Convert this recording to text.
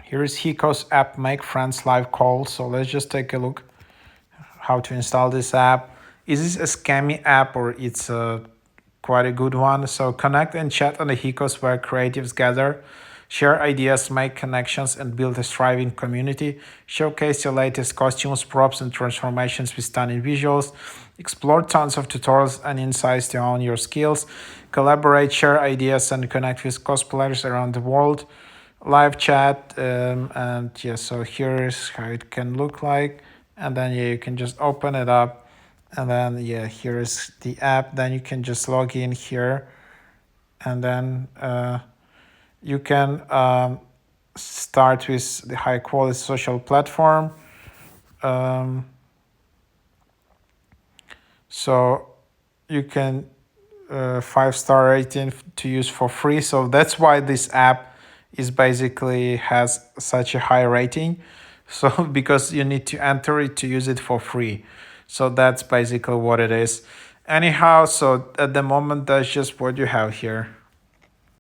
Here is Hicos app make friends live call. So let's just take a look how to install this app. Is this a scammy app or it's a quite a good one? So connect and chat on the Hicos where creatives gather, share ideas, make connections, and build a thriving community. Showcase your latest costumes, props, and transformations with stunning visuals. Explore tons of tutorials and insights to hone your skills. Collaborate, share ideas, and connect with cosplayers around the world. Live chat, and yeah, so here is how it can look like. And then yeah, you can just open it up, and then yeah, here is the app. Then you can just log in here, and then you can start with the high quality social platform. um, so you can 5-star rating to use for free. So that's why this app is basically has such a high rating. So because you need to enter it to use it for free. So that's basically what it is. Anyhow, so at the moment that's just what you have here.